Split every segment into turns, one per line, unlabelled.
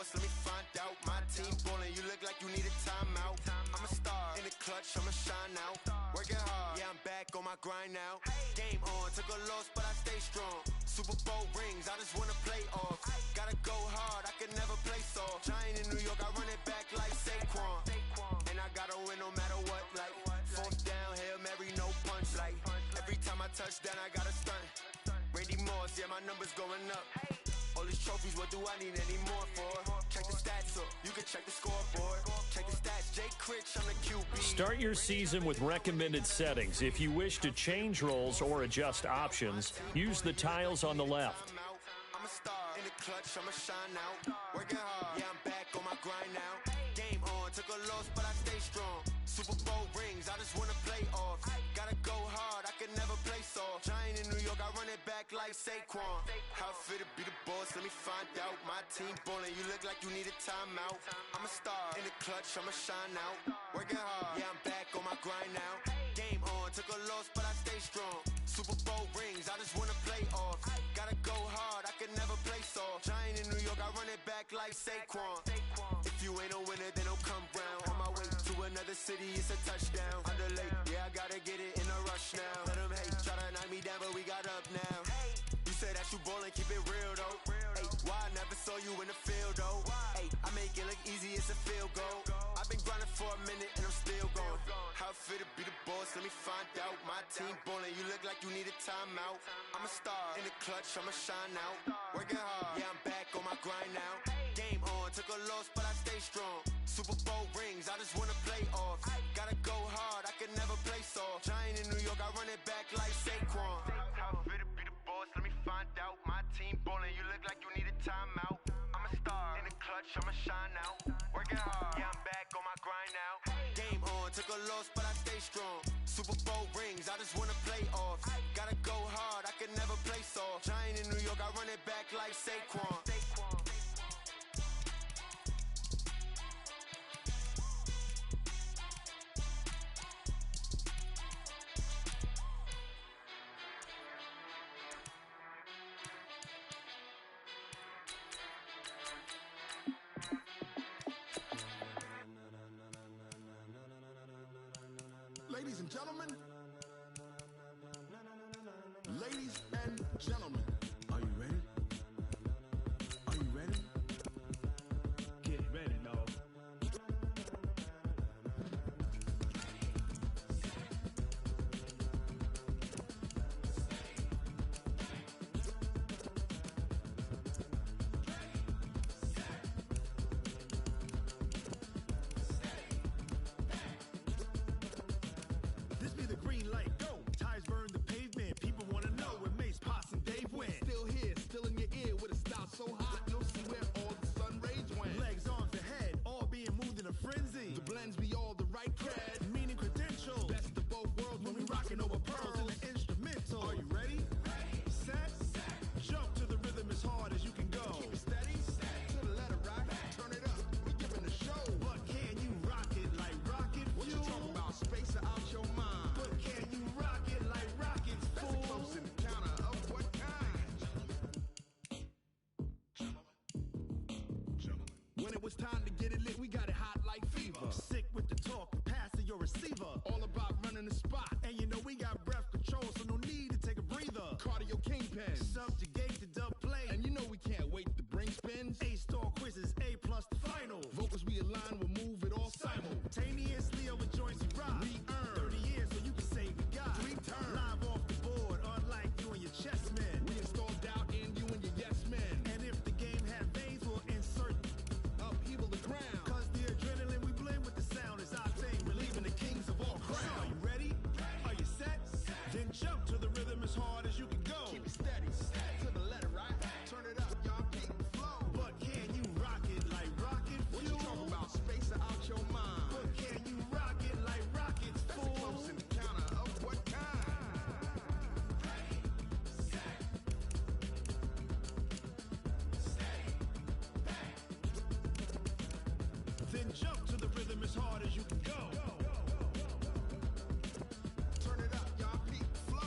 boss, let me find out. My team ballin', you look like you need a timeout. I'm a star, in the clutch, I'ma shine out. Working hard, yeah, I'm back on my grind now. Game on, took a loss, but I stay strong. Super Bowl rings, I just wanna play off. Gotta go hard, I can never play soft. Giant in New York, I run it back like Saquon. And I gotta win no matter what, like fourth down, Hail Mary, no punch. Like every time I touch down, I gotta stunt. Randy Moss, yeah, my numbers going up. All these trophies, what do I need any more for? Check the stats up, you can check the scoreboard. Check the stats, Jake Critch, I'm the QB.
Start your season with recommended settings. If you wish to change roles or adjust options, use the tiles on the left.
I'm a star, in the clutch, I'ma shine out. Working hard, yeah, I'm back on my grind now. Game on, took a loss, but I stay strong. Super Bowl rings, I just wanna play off. Gotta go hard, I can never play soft. Giant in New York, I run it back like Saquon. How fit to be the boss, let me find out. My team ballin', you look like you need a timeout. I'm a star, in the clutch, I'ma shine out. Working hard, yeah, I'm back on my grind now. Game on, took a loss, but I stay strong. Super Bowl rings, I just wanna play off. Gotta go hard, I can never play soft. Giant in New York, I run it back like Saquon. If you ain't a winner, then don't come round. On my way to another city, it's a touchdown. Underlay, yeah, I gotta get it in a rush now. Let them hate, try to knock me down, but we got up now. You say that you ballin', keep it real though. Hey, why I never saw you in the field though? Hey, I make it look easy, it's a field goal. I've been grinding for a minute and I'm still going. How fit to be the boss, let me find out. My team ballin', you look like you need a timeout. I'm a star, in the clutch, I'ma shine out. Working hard, yeah, I'm back on my grind now. Game on, took a loss, but I stay strong. Super Bowl rings, I just wanna play off. Gotta go hard, I can never play soft. Giant in New York, I run it back like Saquon. How fit to be the boss, let me find out. My team ballin', you look like you need a timeout. I'm a star, in the clutch, I'ma shine out. Working hard, yeah, I'm back on my grind now. Game on, took a loss, but I stay strong. Super Bowl rings, I just wanna play off. Gotta go hard, I can never play soft. Giant in New York, I run it back like Saquon.
Ladies and gentlemen, ladies and gentlemen, are you ready? Are you ready? Get ready, dog.
So hot, you'll see where all the sun rays went. Legs, arms, the head, all being moved in a frenzy. The blends be all the right cred, meaning credentials. Best of both worlds when we rockin' over pearls in the instrumental. Are you ready? Ready. Set. Jump to the rhythm as hard as you can go. Keep it steady. To the letter right. Turn it up. We giving the show. But can you rock it like rocket fuel? What you talking about? Space out your mind. But can you rock it like rockets, fool? That's a close encounter of what kind? When it was time to get it lit, we got it hot like fever. Sick with the talk, pass to your receiver. All about running the spot. And you know we got breath control, so no need to take a breather. Cardio kingpin, subjugate the dub play. And you know we can't wait to bring spins. A-star quizzes, A+ the final. Vocals we align, we'll move it all simultaneously over joints we rock. We earn 30 years so you can say we got 3 turns. Live off the board, unlike you and your chess men. We install doubt in you and your yes men. And if the game had veins, we'll insert upheaval the ground. Cause the adrenaline we blend with the sound is our thing, relieving the kings of all crowns. So are you ready? Are you set? Then jump to the rhythm as hard as you can go. Keep it steady, to the letter right. Turn it up, y'all keep the flow. But can you rock it like rocket fuel? What you talking about? Space out your mind. But can you rock it like rockets, fool? That's a close encounter of what kind? Ready, set, steady, back. Then jump to the rhythm as hard as you can go. Turn it up, y'all keep the flow.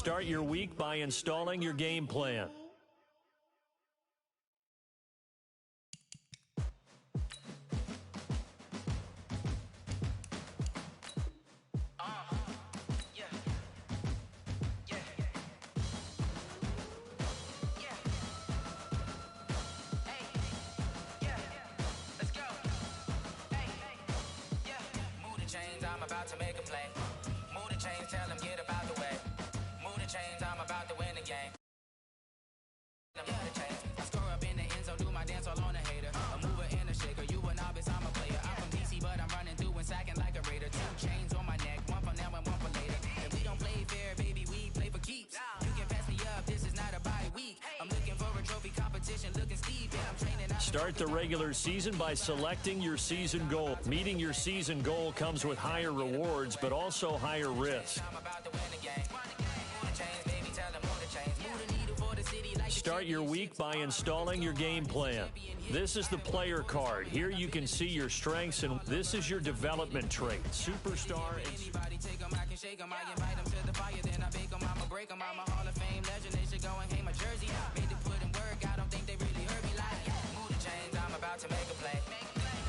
Start your week by installing your game plan.
I'm about to make a play. Move the chains, tell them get about the way. Move the chains, I'm about to win the game. Move the chains, I score up in the end zone, do my dance all on a hater. A mover and a shaker, you a novice, I'm a player. I'm from DC, but I'm running through and sacking like a raider. 2 chains on my neck, one for now and one for later. And we don't play fair, baby, we play for keeps. You can pass me up, this is not a bye week. I'm looking for a trophy competition, looking steep, and I'm training.
Start the regular season by selecting your season goal. Meeting your season goal comes with higher rewards, but also higher risk. Start your week by installing your game plan. This is the player card. Here you can see your strengths, and this is your development trait. Superstar and
Shake 'em, I invite 'em to the fire, then I bake 'em, I'ma break 'em, I'm a Hall of Fame legend, they should go and hang my jersey. Made to put in work, I don't think they really heard me like. Move the chains, I'm about to make a play.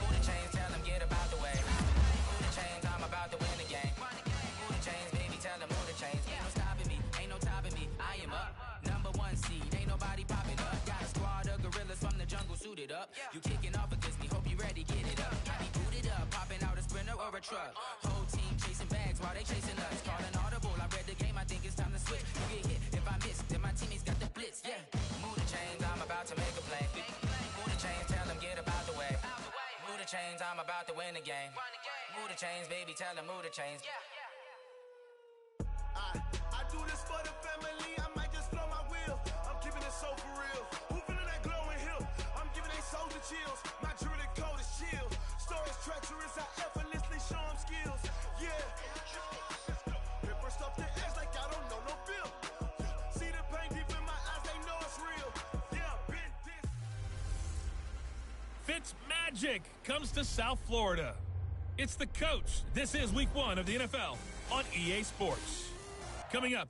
Move the chains, tell them get about the way. Move the chains, I'm about to win the game. Move the chains, baby, tell them move the chains. Ain't no stopping me, ain't no topping me, I am up. #1 seed, ain't nobody popping up. Got a squad of gorillas from the jungle suited up. You kicking off against me, hope you ready, get it up. I be booted up, popping out a Sprinter or a truck. Whole team chasing bags while they chasing us. Calling audible, I read the game, I think it's time to switch. You get hit if I miss, then my teammates got the blitz, yeah. Move the chains, I'm about to make a play. Move the chains, tell them get about the way. Move the chains, I'm about to win the game. Move the chains, baby, tell them move the chains.
I do this for the family, I might just blow my wheel. I'm keeping it so for real. Who feeling that glowing hill? I'm giving they souls the chills. My jewelry code is chill. Stories treacherous, I effortlessly show them skills. Yeah. Hit first off the edge like I don't know no feel. See the pain deep in my eyes, they know it's real. Yeah, been this.
Fitz Magic comes to South Florida. It's the coach. This is week 1 of the NFL on EA Sports. Coming up.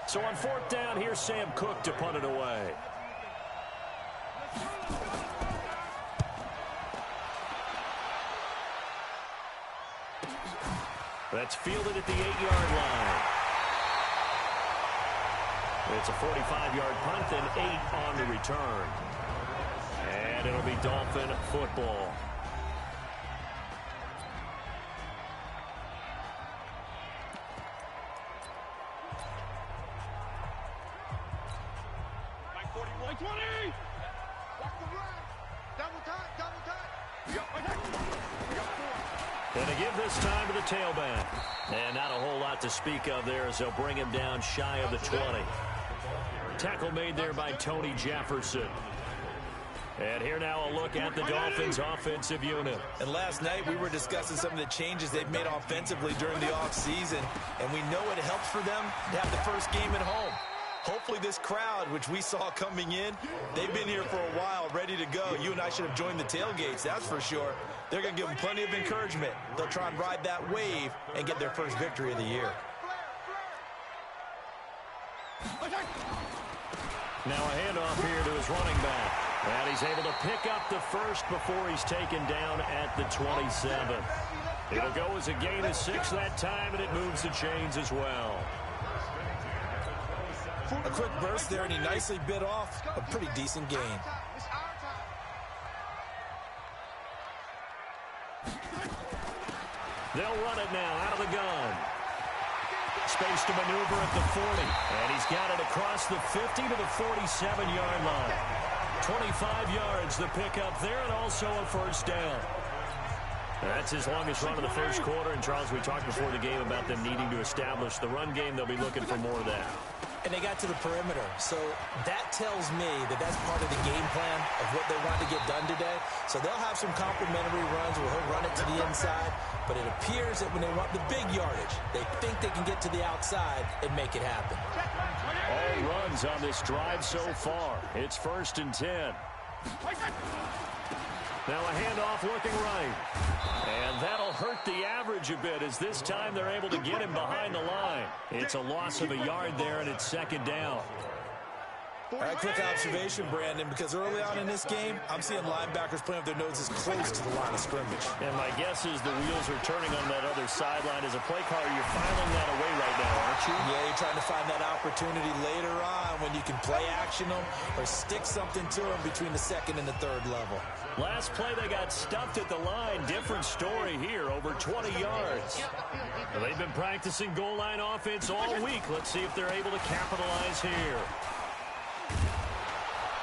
So on 4th down, here's Sam Cook to punt it away. That's fielded at the 8-yard line. It's a 45-yard punt and 8 on the return. And it'll be Dolphin football. And to give this time to the tailback. And not a whole lot to speak of there as they'll bring him down shy of the 20. Tackle made there by Tony Jefferson. And here now a look at the Dolphins' offensive unit.
And last night we were discussing some of the changes they've made offensively during the offseason. And we know it helps for them to have the first game at home. Hopefully this crowd, which we saw coming in, they've been here for a while, ready to go. You and I should have joined the tailgates, that's for sure. They're going to give them plenty of encouragement. They'll try and ride that wave and get their first victory of the year.
Now a handoff here to his running back. And he's able to pick up the first before he's taken down at the 27. It'll go as a gain of 6 that time, and it moves the chains as well.
A quick burst there, and he nicely bit off a pretty decent gain.
They'll run it now out of the gun. Space to maneuver at the 40. And he's got it across the 50 to the 47-yard line. 25 yards the pickup there, and also a first down. That's his longest run of the first quarter. And, Charles, we talked before the game about them needing to establish the run game. They'll be looking for more of that.
And they got to the perimeter. So that tells me that that's part of the game plan of what they want to get done today. So they'll have some complimentary runs where he'll run it to the inside. But it appears that when they want the big yardage, they think they can get to the outside and make it happen.
All runs on this drive so far. It's 1st and 10. Now a handoff looking right. And that'll hurt the average a bit as this time they're able to get him behind the line. It's a loss of a yard there, and it's 2nd down.
All right, quick observation, Brandon, because early on in this game, I'm seeing linebackers playing with their noses close to the line of scrimmage.
And my guess is the wheels are turning on that other sideline. As a play caller, you're filing that away right now, aren't you?
Yeah, you're trying to find that opportunity later on when you can play action them or stick something to them between the 2nd and the 3rd level.
Last play, they got stuffed at the line. Different story here, over 20 yards. Well, they've been practicing goal line offense all week. Let's see if they're able to capitalize here.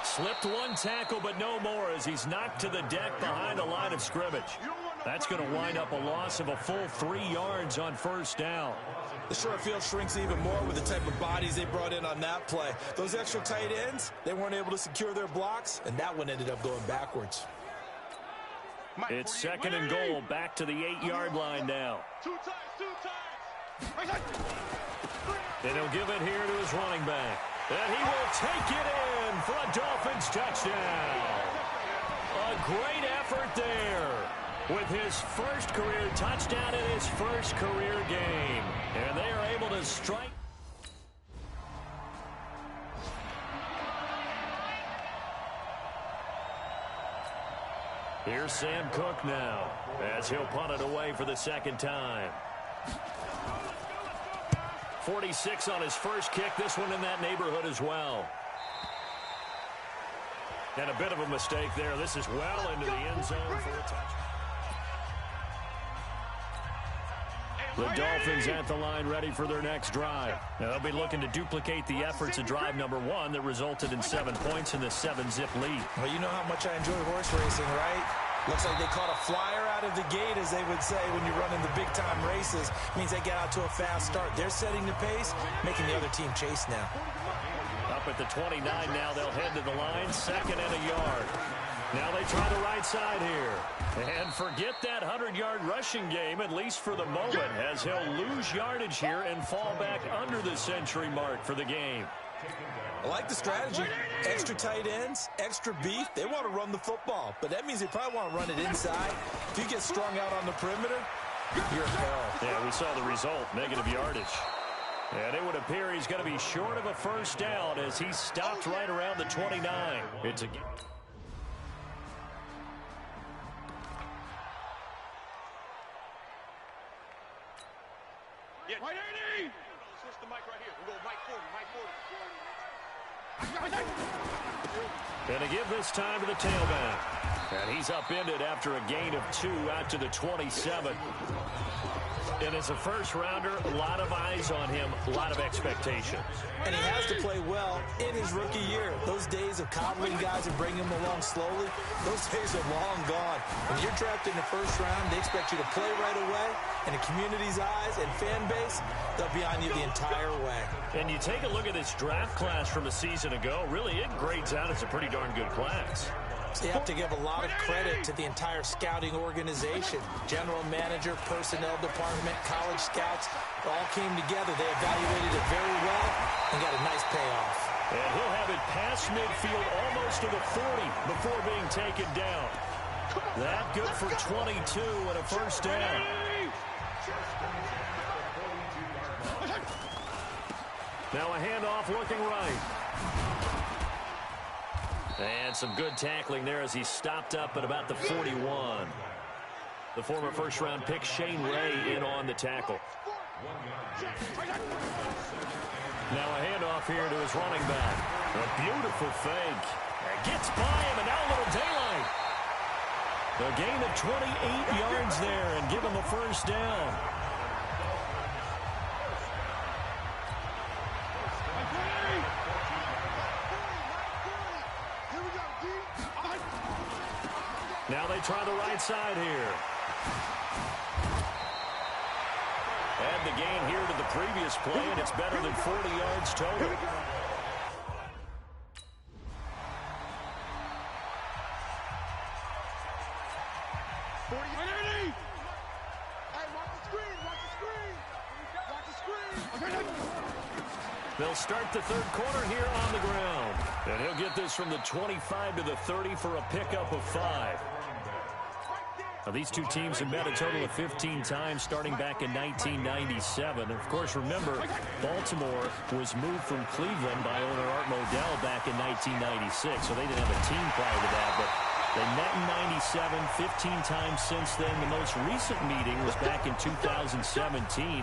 Slipped one tackle, but no more as he's knocked to the deck behind the line of scrimmage. That's going to wind up a loss of a full 3 yards on 1st down.
The short field shrinks even more with the type of bodies they brought in on that play. Those extra tight ends, they weren't able to secure their blocks, and that one ended up going backwards.
It's 2nd and goal, back to the 8-yard line now. And he'll give it here to his running back. And he will take it in for a Dolphins touchdown. A great effort there with his first career touchdown in his first career game. And they are able to strike. Here's Sam Cook now as he'll punt it away for the 2nd time. 46 on his first kick. This one in that neighborhood as well. And a bit of a mistake there. This is well into the end zone for a touchdown. The Dolphins at the line ready for their next drive. Now they'll be looking to duplicate the efforts of drive number 1 that resulted in 7 points in the 7-zip lead.
Well, you know how much I enjoy horse racing, right? Looks like they caught a flyer out of the gate, as they would say, when you're running the big-time races. It means they get out to a fast start. They're setting the pace, making the other team chase now.
Up at the 29 now, they'll head to the line, 2nd and a yard. Now they try the right side here. And forget that 100-yard rushing game, at least for the moment, as he'll lose yardage here and fall back under the century mark for the game.
I like the strategy. Extra tight ends, extra beef. They want to run the football, but that means they probably want to run it inside. If you get strung out on the perimeter, you're in peril.
Yeah, we saw the result, negative yardage. And it would appear he's going to be short of a 1st down as he stopped right around the 29. It's a...
Right, Ernie! Switch the mic right here. We'll go mic 40, mic 40.
And to give this time to the tailback. And he's upended after a gain of 2 out to the 27. And as a first-rounder, a lot of eyes on him, a lot of expectation.
And he has to play well in his rookie year. Those days of coddling guys and bringing them along slowly, those days are long gone. When you're drafted in the 1st round, they expect you to play right away. And the community's eyes and fan base, they'll be on you the entire way.
And you take a look at this draft class from a season ago, really it grades out as a pretty darn good class.
So you have to give a lot of credit to the entire scouting organization. General manager, personnel department, college scouts, all came together. They evaluated it very well and got a nice payoff.
And he'll have it past midfield almost to the 40 before being taken down. That good for 22 and a 1st down. Now a handoff looking right. And some good tackling there as he stopped up at about the 41. The former 1st-round pick Shane Ray in on the tackle. Now a handoff here to his running back. A beautiful fake. Gets by him, and now a little daylight. A gain of 28 yards there and give him a 1st down. Now they try the right side here. And the gain here to the previous play, and it's better than 40 yards total. They'll start the third quarter here on the ground. And he'll get this from the 25 to the 30 for a pickup of 5. Now, these two teams have met a total of 15 times starting back in 1997. Of course, remember, Baltimore was moved from Cleveland by owner Art Modell back in 1996, so they didn't have a team prior to that. But they met in 97, 15 times since then. The most recent meeting was back in 2017,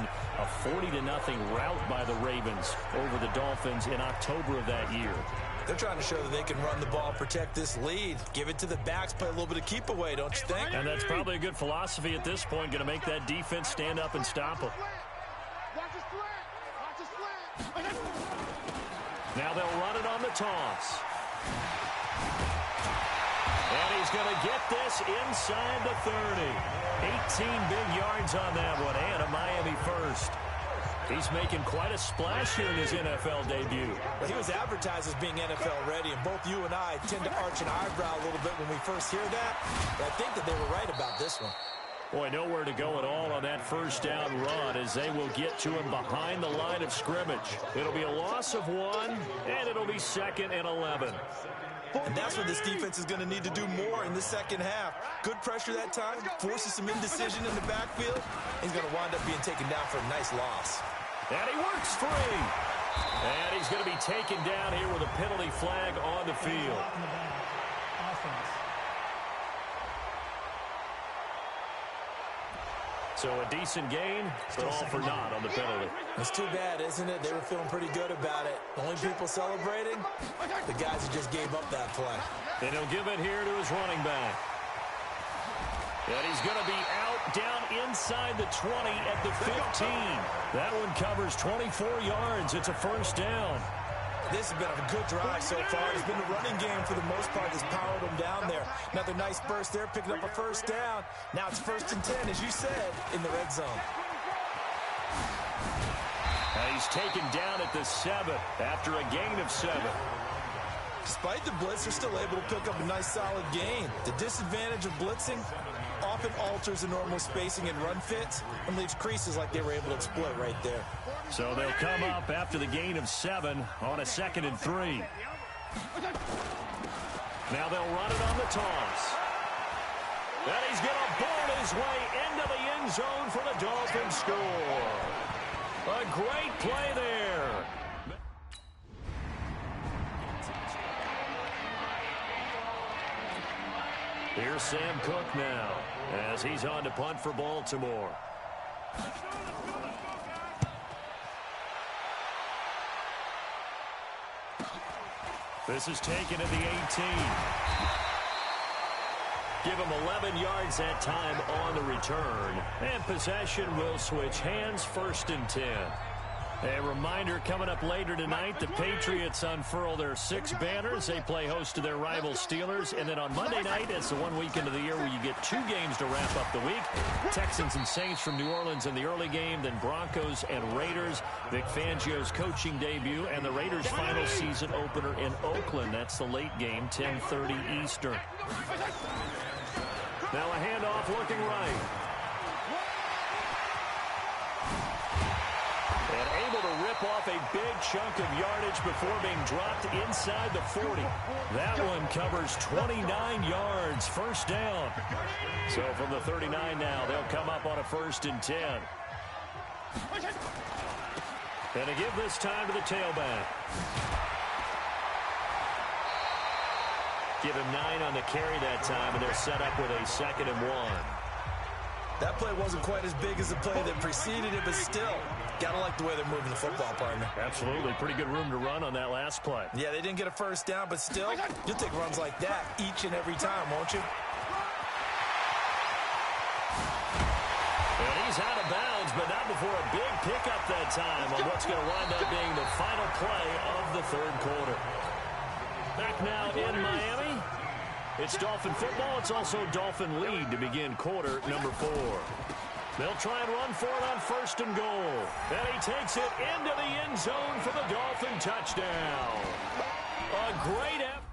a 40-0 rout by the Ravens over the Dolphins in October of that year.
They're trying to show that they can run the ball, protect this lead, give it to the backs, play a little bit of keep away, don't you think?
And that's probably a good philosophy at this point, going to make that defense stand up and stop them. Now they'll run it on the toss. And he's going to get this inside the 30. 18 big yards on that one, and a Miami first. He's making quite a splash here in his NFL debut.
Well, he was advertised as being NFL ready, and both you and I tend to arch an eyebrow a little bit when we first hear that. But I think that they were right about this one.
Boy, nowhere to go at all on that first down run as they will get to him behind the line of scrimmage. It'll be a loss of 1, and it'll be 2nd and 11.
And that's what this defense is going to need to do more in the second half. Good pressure that time, forces some indecision in the backfield. He's going to wind up being taken down for a nice loss.
And he works free. And he's going to be taken down here with a penalty flag on the field. So a decent gain, but all for naught on the penalty.
It's too bad, isn't it? They were feeling pretty good about it. The only people celebrating, the guys who just gave up that play.
And he'll give it here to his running back. And he's going to be out down inside the 20 at the 15. That one covers 24 yards. It's a first down.
This has been a good drive so far. It's been the running game for the most part that's powered them down there. Another nice burst there, picking up a first down. Now it's 1st and 10, as you said, in the red zone.
And he's taken down at the 7 after a gain of 7.
Despite the blitz, they're still able to pick up a nice solid gain. The disadvantage of blitzing often alters the normal spacing and run fits and leaves creases like they were able to exploit right there.
So they'll come up after the gain of 7 on a 2nd and 3. Now they'll run it on the toss. And he's going to bowl his way into the end zone for the Dolphins score. A great play there. Here's Sam Cook now as he's on to punt for Baltimore. This is taken at the 18. Give him 11 yards that time on the return. And possession will switch hands, 1st and 10. A reminder coming up later tonight, the Patriots unfurl their 6 banners. They play host to their rival Steelers. And then on Monday night, it's the one weekend of the year where you get 2 games to wrap up the week. Texans and Saints from New Orleans in the early game, then Broncos and Raiders. Vic Fangio's coaching debut, and the Raiders' final season opener in Oakland. That's the late game, 10:30 Eastern. Now a handoff looking right. And able to rip off a big chunk of yardage before being dropped inside the 40. That one covers 29 yards, first down. So from the 39 now, they'll come up on a 1st and 10. And to give this time to the tailback. Give him 9 on the carry that time, and they're set up with a 2nd and 1.
That play wasn't quite as big as the play that preceded it, but still, gotta like the way they're moving the football, partner.
Absolutely. Pretty good room to run on that last play.
Yeah, they didn't get a first down, but still, you'll take runs like that each and every time, won't you?
And he's out of bounds, but not before a big pickup that time on what's going to wind up being the final play of the 3rd quarter. Back now in Miami. It's Dolphin football. It's also Dolphin lead to begin quarter number 4. They'll try and run for it on 1st and goal. And he takes it into the end zone for the Dolphin touchdown. A great effort.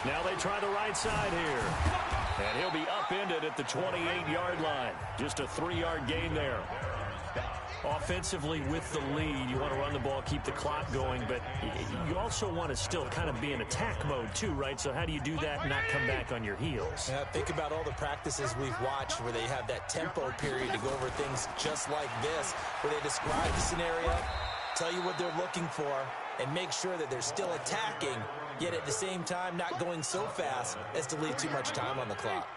Now they try the right side here. And he'll be upended at the 28-yard line. Just a 3-yard gain there. Offensively with the lead, you want to run the ball, keep the clock going, but you also want to still kind of be in attack mode too, right? So how do you do that and not come back on your heels?
Yeah, think about all the practices we've watched where they have that tempo period to go over things just like this, where they describe the scenario, tell you what they're looking for, and make sure that they're still attacking, yet at the same time not going so fast as to leave too much time on the clock.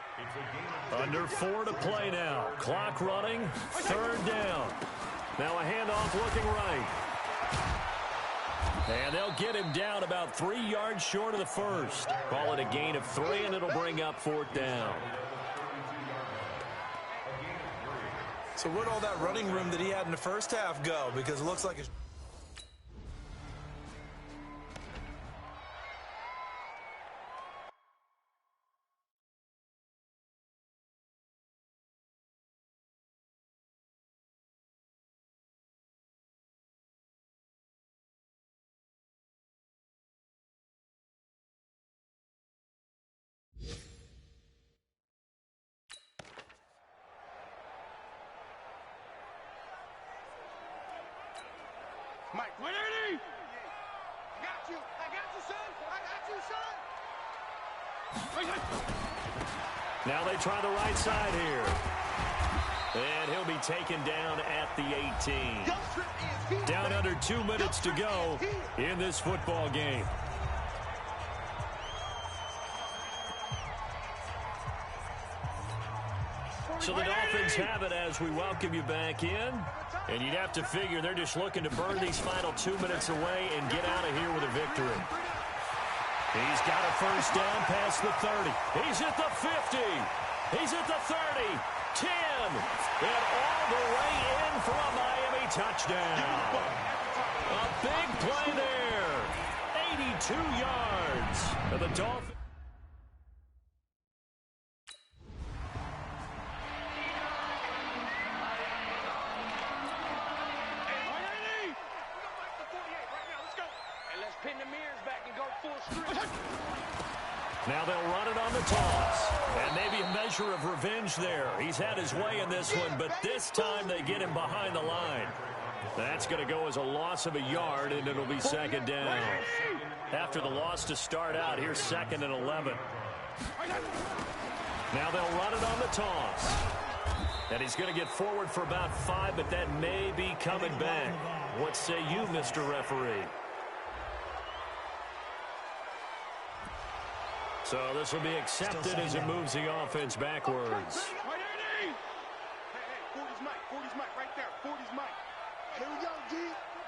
Under 4 to play now. Clock running, 3rd down. Now a handoff looking right. And they'll get him down about 3 yards short of the first. Call it a gain of 3, and it'll bring up 4th down.
So where'd all that running room that he had in the first half go? Because it looks like it's...
Mike, 180! I got you, son!
Now they try the right side here. And he'll be taken down at the 18. Down under 2 minutes to go in this football game. So the Dolphins have it as we welcome you back in. And you'd have to figure they're just looking to burn these final 2 minutes away and get out of here with a victory. He's got a first down past the 30. He's at the 50. He's at the 30. 10. And all the way in for a Miami touchdown. A big play there. 82 yards. And the Dolphins. Now they'll run it on the toss. And maybe a measure of revenge there. He's had his way in this one, but this time they get him behind the line. That's going to go as a loss of a yard, and it'll be 2nd down. After the loss to start out, here's 2nd and 11. Now they'll run it on the toss. And he's going to get forward for about 5, but that may be coming back. What say you, Mr. Referee? So this will be accepted as it moves the offense backwards.
Hey, 40's Mike right there. 40's Mike. Here we go, G.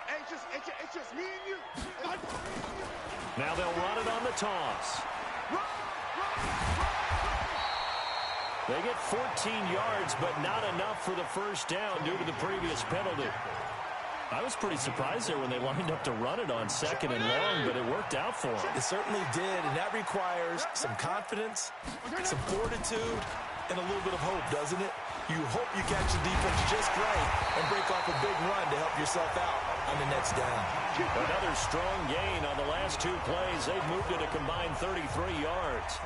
It's just me and you.
Now they'll run it on the toss. They get 14 yards, but not enough for the first down due to the previous penalty. I was pretty surprised there when they lined up to run it on 2nd and long, but it worked out for them.
It certainly did, and that requires some confidence, some fortitude, and a little bit of hope, doesn't it? You hope you catch the defense just right and break off a big run to help yourself out on the next down.
Another strong gain on the last 2 plays. They've moved it a combined 33 yards.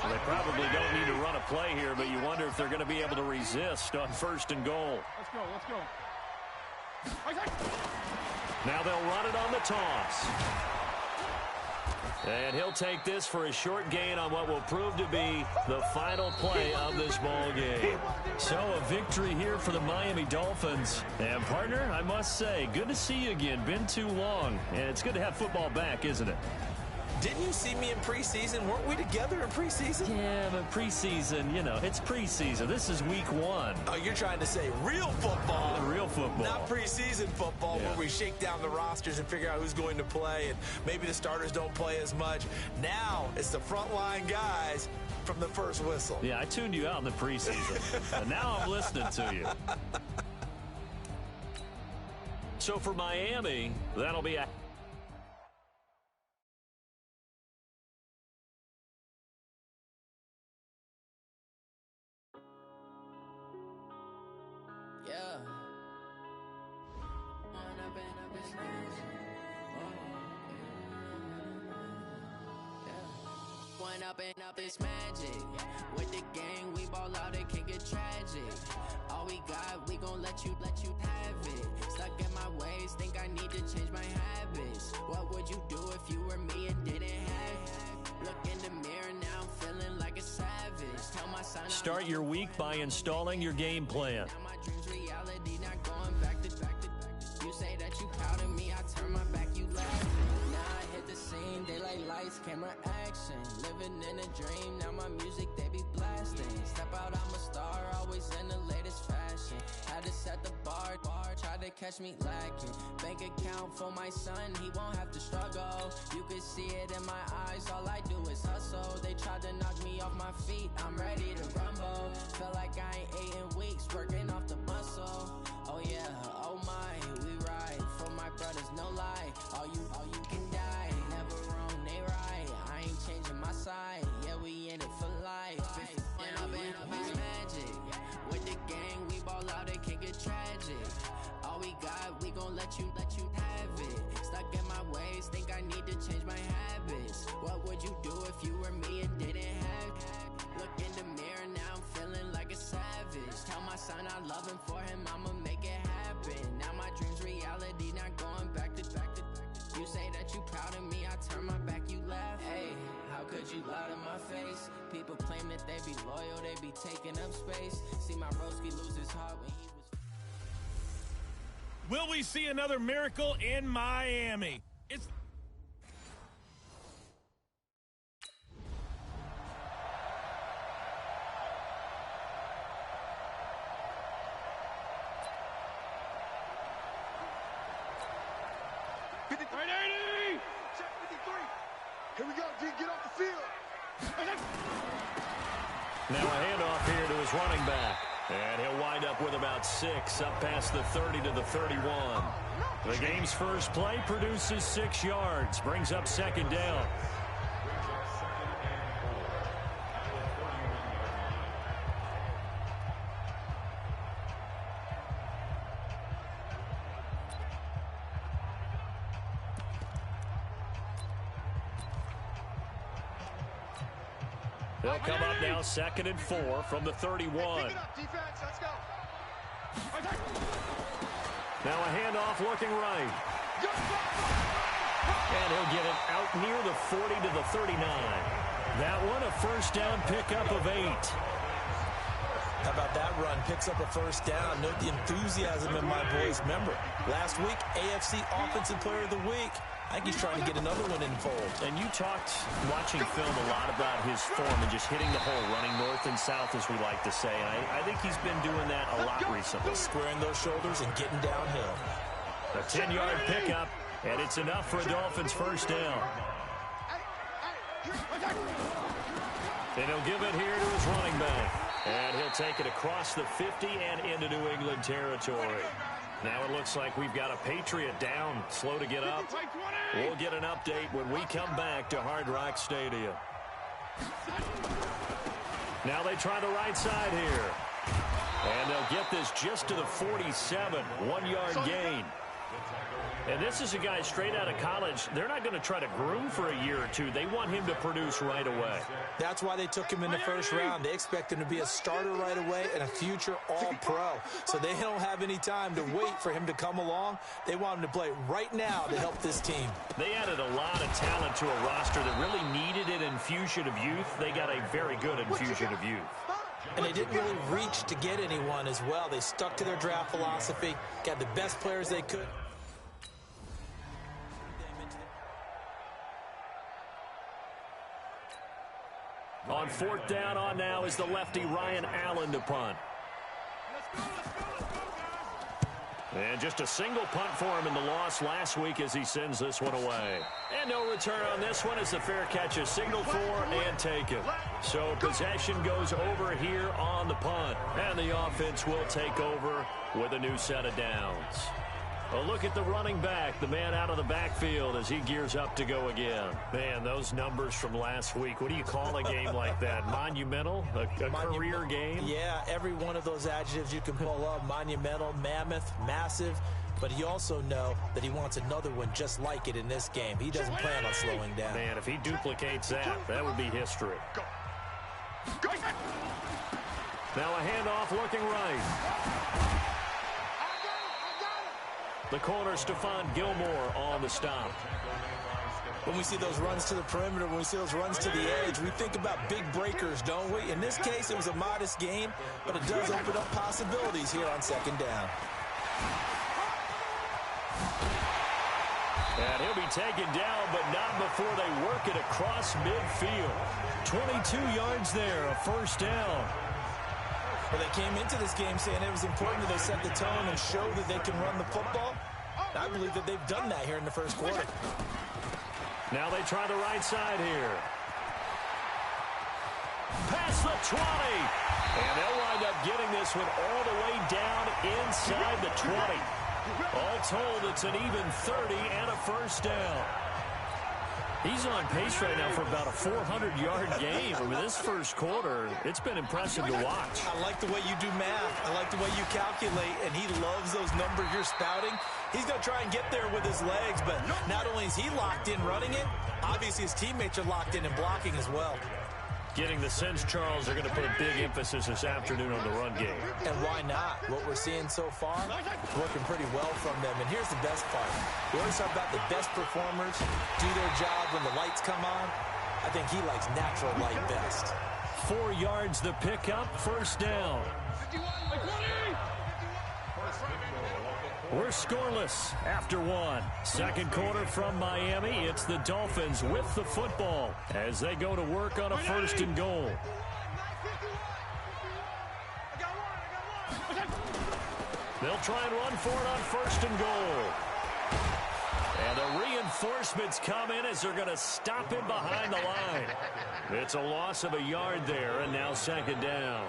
They probably don't need to run a play here, but you wonder if they're going to be able to resist on 1st and goal.
Let's go.
Now they'll run it on the toss. And he'll take this for a short gain on what will prove to be the final play of this ball game. So a victory here for the Miami Dolphins. And partner, I must say, good to see you again. Been too long. And it's good to have football back, isn't it?
Didn't you see me in preseason? Weren't we together in preseason?
Yeah, but preseason, you know, it's preseason. This is week 1.
Oh, you're trying to say real football.
Real football.
Not preseason football where we shake down the rosters and figure out who's going to play, and maybe the starters don't play as much. Now it's the frontline guys from the first whistle.
Yeah, I tuned you out in the preseason. And now I'm listening to you. So for Miami, that'll be a...
Yeah. One up and up is magic. With the gang, we ball out, it can get tragic. All we got, we gon' let you have it. Stuck in my ways, think I need to change my habits. What would you do if you were me and didn't have it? Look in the mirror, now I'm feeling like a savage. Tell my son
Start your week by installing your game plan.
now my dreams reality, not going back to. You say that you proud of me, I turn my back, you laughing. Now I hit the scene, daylight lights, camera action. Living in a dream, now my music, they be blasting. Step out, I'm a star, always in the latest fashion. Had to set the bar, try to catch me lacking. Bank account for my son, he won't have to struggle. You can see it in my eyes, all I do is hustle. They tried to knock me off my feet, I'm ready to rumble. Feel like I ain't ate in weeks, working off the muscle. Oh yeah, oh my, we ride for my brothers, no lie. All you can die, never wrong, they right. I ain't changing my side, yeah, we in it for life. When up is magic. With the gang, we ball out, it can get tragic. All we got, we gon' let you have it. Stuck in my ways, think I need to change my habits. What would you do if you were me and didn't have it? Look in the mirror, now I'm feeling like a savage. Tell my son I love him, for him I'ma make it happen. Now my dreams reality, not going back to. You say that you proud of me, I turn my back, you laugh. Hey, how could you lie to my face? People claim that they be loyal, they be taking up space. See my broski lose his heart when he was...
Will we see another miracle in Miami? It's...
Here we go, D, get off the field.
Now a handoff here to his running back. And he'll wind up with about 6, up past the 30 to the 31. The game's first play produces 6 yards, brings up second down. They'll come up now 2nd and 4 from the 31. Now a handoff looking right. And he'll get it out near the 40 to the 39. That one a first down pickup of 8.
How about that run? Picks up a first down. Note the enthusiasm in my boys' member. Last week, AFC Offensive Player of the Week. I think he's trying to get another one in fold.
And you talked, watching film, a lot about his form and just hitting the hole, running north and south, as we like to say. And I think he's been doing that a lot recently.
Squaring those shoulders and getting downhill.
A 10-yard pickup, and it's enough for a Dolphins first down. And he'll give it here to his running back. And he'll take it across the 50 and into New England territory. Now it looks like we've got a Patriot down, slow to get up. We'll get an update when we come back to Hard Rock Stadium. Now they try the right side here. And they'll get this just to the 47, 1-yard gain. And this is a guy straight out of college. They're not going to try to groom for a year or two. They want him to produce right away.
That's why they took him in the first round. They expect him to be a starter right away and a future All-Pro. So they don't have any time to wait for him to come along. They want him to play right now to help this team.
They added a lot of talent to a roster that really needed an infusion of youth. They got a very good infusion of youth.
And they didn't really reach to get anyone as well. They stuck to their draft philosophy, got the best players they could.
On 4th down on now is the lefty Ryan Allen to punt. And just a single punt for him in the loss last week as he sends this one away. And no return on this one as the fair catch is signaled for and taken. So possession goes over here on the punt. And the offense will take over with a new set of downs. A look at the running back, the man out of the backfield as he gears up to go again. Man, those numbers from last week, what do you call a game like that? Monumental? A career game?
Yeah, every one of those adjectives you can pull up. Monumental, mammoth, massive. But you also know that he wants another one just like it in this game. He doesn't plan on slowing down.
Man, if he duplicates that would be history. Now a handoff looking right. The corner, Stephon Gilmore on the stop.
When we see those runs to the perimeter, when we see those runs to the edge, we think about big breakers, don't we? In this case, it was a modest game, but it does open up possibilities here on second down.
And he'll be taken down, but not before they work it across midfield. 22 yards there, a first down.
Well, they came into this game saying it was important that they set the tone and show that they can run the football. I believe that they've done that here in the first quarter.
Now they try the right side here. Past the 20. And they'll wind up getting this one all the way down inside the 20. All told, it's an even 30 and a first down. He's on pace right now for about a 400-yard game. I mean, this first quarter, it's been impressive to watch.
I like the way you do math. I like the way you calculate, and he loves those numbers you're spouting. He's going to try and get there with his legs, but not only is he locked in running it, obviously his teammates are locked in and blocking as well.
Getting the sense, Charles, they're going to put a big emphasis this afternoon on the run game.
And why not? What we're seeing so far, working pretty well from them. And here's the best part. We always talk about the best performers do their job when the lights come on. I think he likes natural light best.
4 yards the pickup, first down. We're scoreless after one. Second quarter from Miami. It's the Dolphins with the football as they go to work on a first and goal. They'll try and run for it on first and goal. And the reinforcements come in as they're going to stop him behind the line. It's a loss of a yard there, and now second down.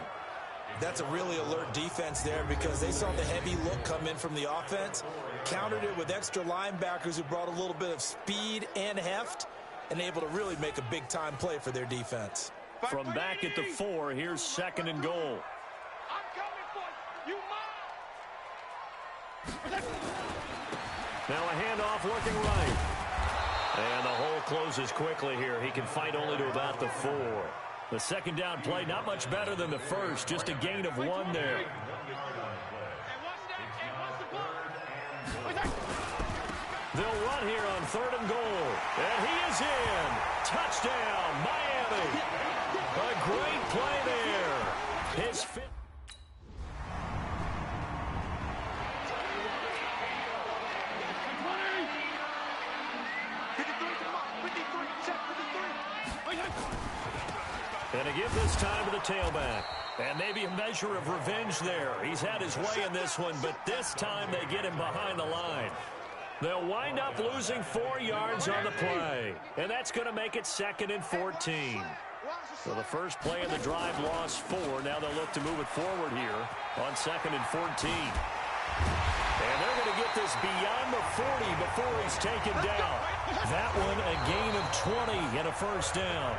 That's a really alert defense there because they saw the heavy look come in from the offense, countered it with extra linebackers who brought a little bit of speed and heft, and able to really make a big-time play for their defense.
From back at the 4, here's second and goal. Now a handoff looking right. And the hole closes quickly here. He can fight only to about the 4. The second down play, not much better than the first, just a gain of 1 there. They'll run here on third and goal. And he is in. Touchdown, Miami. A great play there. His fifth. And to give this time to the tailback. And maybe a measure of revenge there. He's had his way in this one, but this time they get him behind the line. They'll wind up losing 4 yards on the play. And that's going to make it second and 14. So the first play of the drive lost 4. Now they'll look to move it forward here on second and 14. And they're going to get this beyond the 40 before he's taken down. That one a gain of 20 and a first down.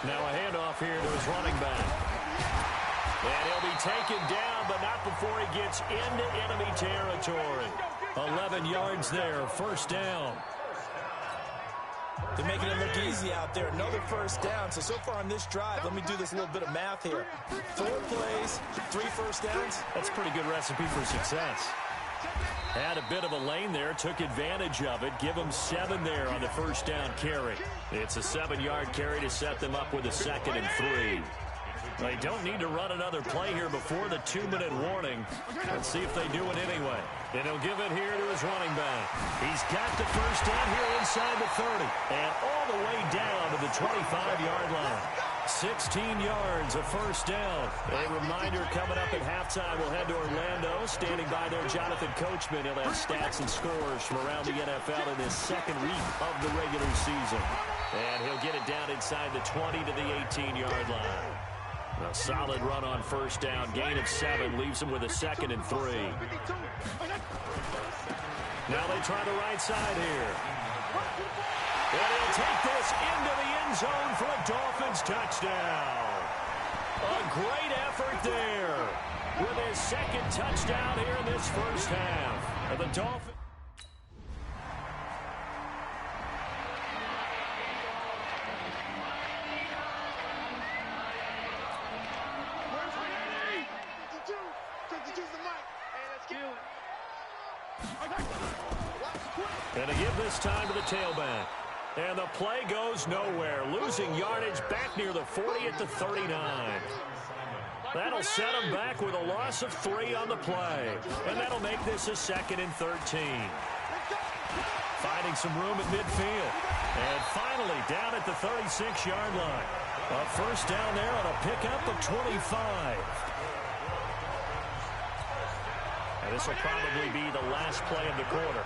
Now a handoff here to his running back. And he'll be taken down, but not before he gets into enemy territory. 11 yards there, first down.
They're making it look easy out there. Another first down. So far on this drive, let me do this little bit of math here. 4 plays, 3 first downs.
That's a pretty good recipe for success. Had a bit of a lane there, took advantage of it. Give them 7 there on the first down carry. It's a 7-yard carry to set them up with a second and 3. They don't need to run another play here before the 2-minute warning. Let's see if they do it anyway. And he'll give it here to his running back. He's got the first down here inside the 30. And all the way down to the 25-yard line. 16 yards, a first down. A reminder coming up at halftime, we'll head to Orlando. Standing by there, Jonathan Coachman. He'll have stats and scores from around the NFL in his second week of the regular season. And he'll get it down inside the 20 to the 18-yard line. A solid run on first down. Gain of 7 leaves him with a 2nd and 3. Now they try the right side here. And he'll take this into the end zone for a Dolphins touchdown. A great effort there with his 2nd touchdown here in this first half. And the Dolphins. And to give this time to the tailback. And the play goes nowhere. Losing yardage back near the 40 at the 39. That'll set him back with a loss of 3 on the play. And that'll make this a 2nd and 13. Finding some room at midfield. And finally down at the 36-yard line. A first down there on a pickup of 25. And this will probably be the last play of the quarter.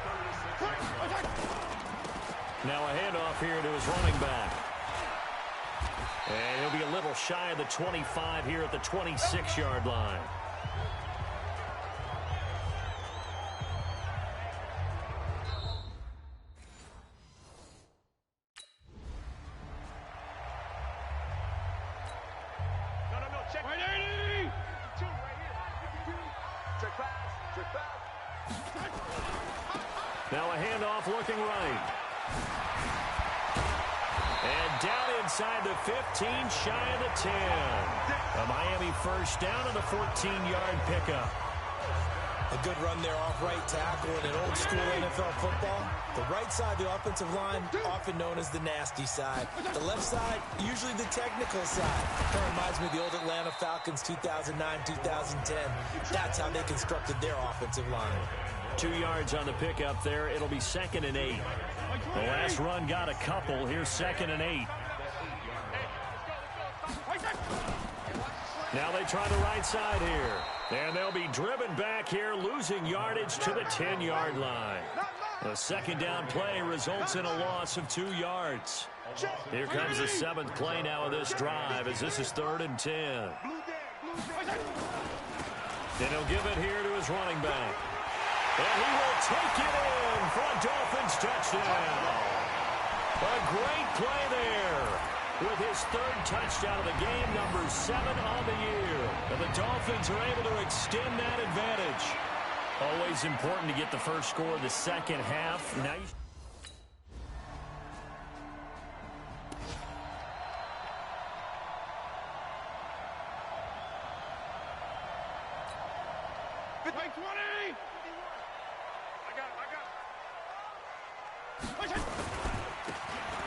Now a handoff here to his running back. And he'll be a little shy of the 25 here at the 26-yard line.
Check. Right 80! 2 right here. Check pass.
Now a handoff looking right. And down inside the 15, shy of the 10. A Miami first down and a 14-yard pickup.
A good run there off right tackle in an old school NFL football. The right side of the offensive line, often known as the nasty side. The left side, usually the technical side. That reminds me of the old Atlanta Falcons 2009-2010. That's how they constructed their offensive line.
2 yards on the pickup there. It'll be 2nd and 8. The last run got a couple. Here's 2nd and 8. Now they try the right side here. And they'll be driven back here, losing yardage to the 10-yard line. The second down play results in a loss of 2 yards. Here comes the 7th play now of this drive as this is 3rd and 10. Then he'll give it here to his running back. And he will take it in for a Dolphins touchdown. A great play there with his 3rd touchdown of the game, number 7 on the year. And the Dolphins are able to extend that advantage. Always important to get the first score of the second half. Now you...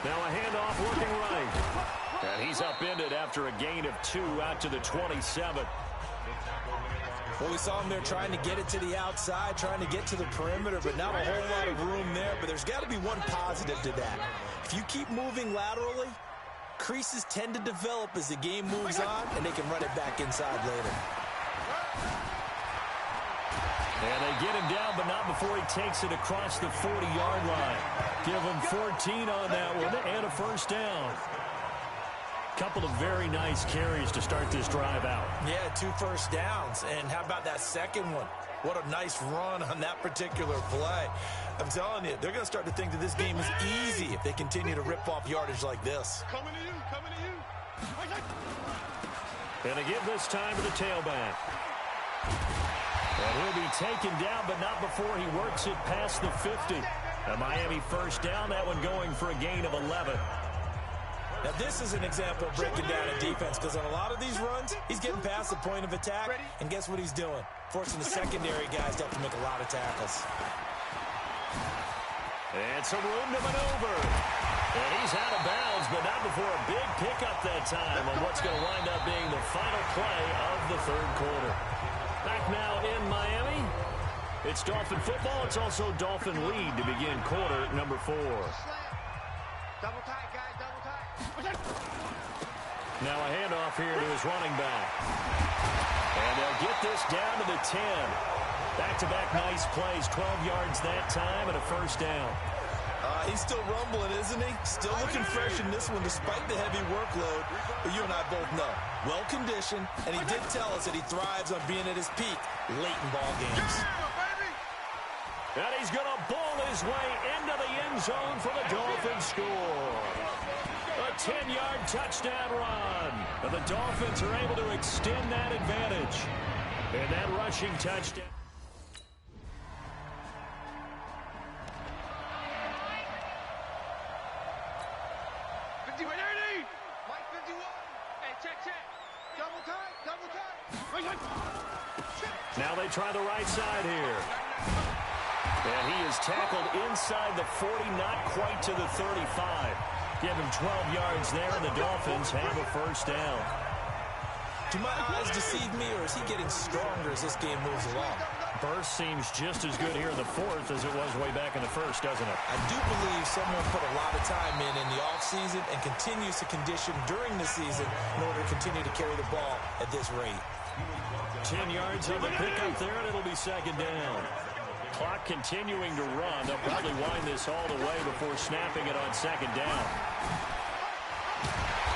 Now a handoff looking right. And he's upended after a gain of 2 out to the 27.
Well, we saw him there trying to get it to the outside, trying to get to the perimeter, but not a whole lot of room there. But there's got to be one positive to that. If you keep moving laterally, creases tend to develop as the game moves on, and they can run it back inside later.
And they get him down, but not before he takes it across the 40-yard line. Give him 14 on that one and a first down. Couple of very nice carries to start this drive out.
Yeah, 2 first downs. And how about that second one? What a nice run on that particular play. I'm telling you, they're going to start to think that this game is easy if they continue to rip off yardage like this.
Coming to you, coming to you.
And they give this time to the tailback. And he'll be taken down, but not before he works it past the 50. A Miami first down, that one going for a gain of 11.
Now, this is an example of breaking down a defense, because on a lot of these runs, he's getting past the point of attack, and guess what he's doing? Forcing the secondary guys to have to make a lot of tackles.
And some room to maneuver. And he's out of bounds, but not before a big pickup that time on what's going to wind up being the final play of the 3rd quarter. Back now in Miami. It's Dolphin football. It's also Dolphin lead to begin quarter number 4.
Double tight, guys, double tight.
Now a handoff here to his running back. And they'll get this down to the 10. Back-to-back nice plays, 12 yards that time and a first down.
He's still rumbling, isn't he? Still looking fresh in this one despite the heavy workload. But you and I both know, well-conditioned, and he did tell us that he thrives on being at his peak late in ball games.
And he's going to bowl his way into the end zone for the Dolphins score. A 10-yard touchdown run. And the Dolphins are able to extend that advantage. And that rushing touchdown. Now they try the right side here. And he is tackled inside the 40, not quite to the 35. Give him 12 yards there, and the Dolphins have a first down.
Do my eyes deceive me, or is he getting stronger as this game moves along?
Burst seems just as good here in the fourth as it was way back in the first, doesn't it?
I do believe someone put a lot of time in the offseason and continues to condition during the season in order to continue to carry the ball at this rate.
10 yards on the pickup there, and it'll be second down. Clock continuing to run. They'll probably wind this all the way before snapping it on second down.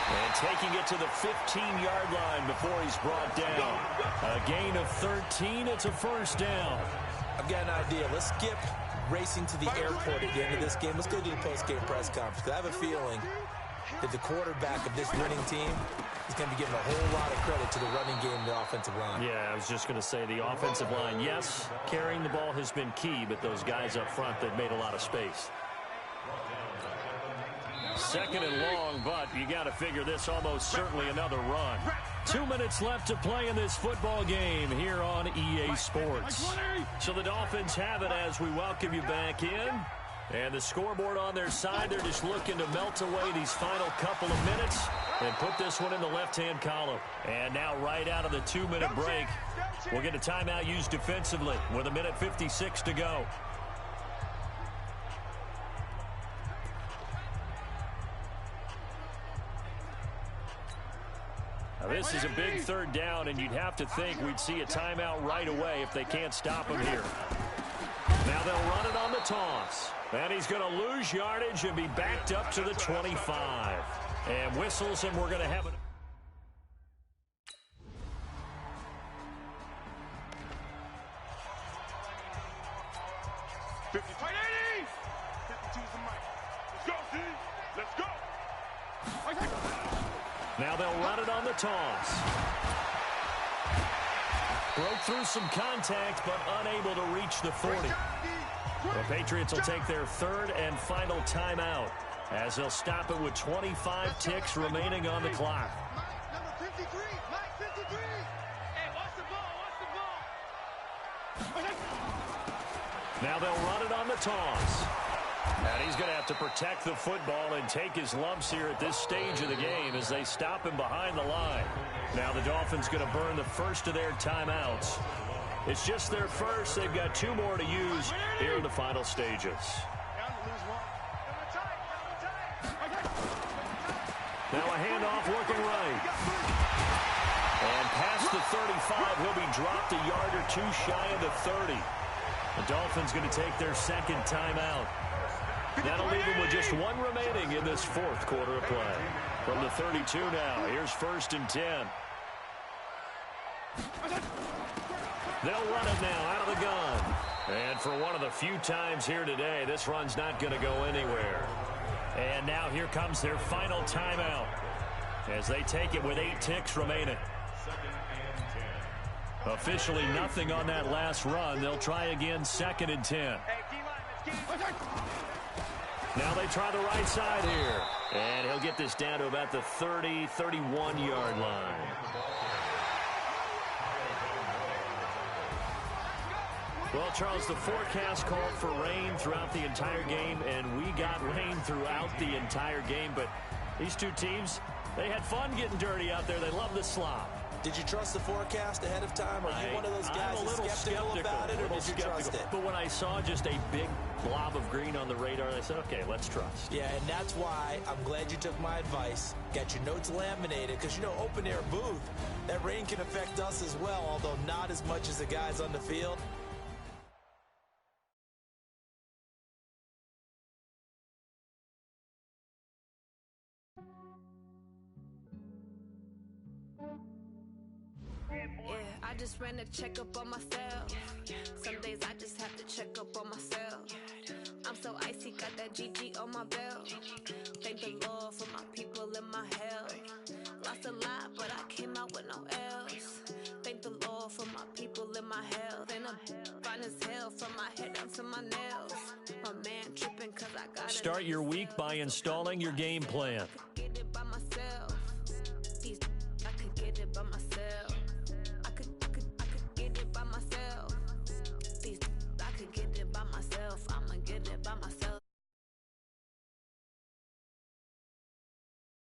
And taking it to the 15-yard line before he's brought down. A gain of 13. It's a first down.
I've got an idea. Let's skip racing to the airport at the end of this game. Let's go to the post-game press conference. Because I have a feeling that the quarterback of this winning team is going to be giving a whole lot of credit to the running game and the offensive line.
Yeah, I was just going to say the offensive line, yes, carrying the ball has been key, but those guys up front, they've made a lot of space. Second and long, but you got to figure this almost certainly another run. 2 minutes left to play in this football game here on EA Sports. So the Dolphins have it as we welcome you back in. And the scoreboard on their side, they're just looking to melt away these final couple of minutes and put this one in the left-hand column. And now right out of the 2-minute break, we'll get a timeout used defensively with 1:56 to go. Now this is a big third down, and you'd have to think we'd see a timeout right away if they can't stop him here. Now they'll run it on the toss. And he's going to lose yardage and be backed up to the 25. And whistles, and we're going to have it. Now they'll run it on the toss. Broke through some contact, but unable to reach the 40. The Patriots will take their third and final timeout as they'll stop it with 25 ticks remaining on the clock.
Number 53, Mike 53. Hey, watch the ball,
Now they'll run it on the toss. And he's going to have to protect the football and take his lumps here at this stage of the game as they stop him behind the line. Now the Dolphins going to burn the first of their timeouts. It's just their first. They've got 2 more to use here in the final stages. Now a handoff working right. And past the 35, he'll be dropped a yard or 2 shy of the 30. The Dolphins going to take their second timeout. That'll leave them with just 1 remaining in this fourth quarter of play. From the 32 now, here's 1st and 10. They'll run it now out of the gun. And for one of the few times here today, this run's not going to go anywhere. And now here comes their final timeout as they take it with 8 ticks remaining. Officially nothing on that last run. They'll try again 2nd and 10. Now they try the right side here. And he'll get this down to about the 30, 31-yard line. Well, Charles, the forecast called for rain throughout the entire game, and we got rain throughout the entire game. But these two teams, they had fun getting dirty out there. They love the slop.
Did you trust the forecast ahead of time? Are you one of those guys that's skeptical about it, or did you trust it?
But when I saw just a big blob of green on the radar, I said, okay, let's trust.
Yeah, and that's why I'm glad you took my advice. Got your notes laminated, because, you know, open-air booth, that rain can affect us as well, although not as much as the guys on the field.
just ran a checkup on myself. Some days I just have to check up on myself. I'm so icy, got that GG on my belt. Thank the Lord for my people and my health. Lost a lot, but I came out with no L's. Thank the Lord for my people and my health. And I'm fine as hell from my head down to my nails. My man tripping cause I got it.
Start your week by installing your game plan.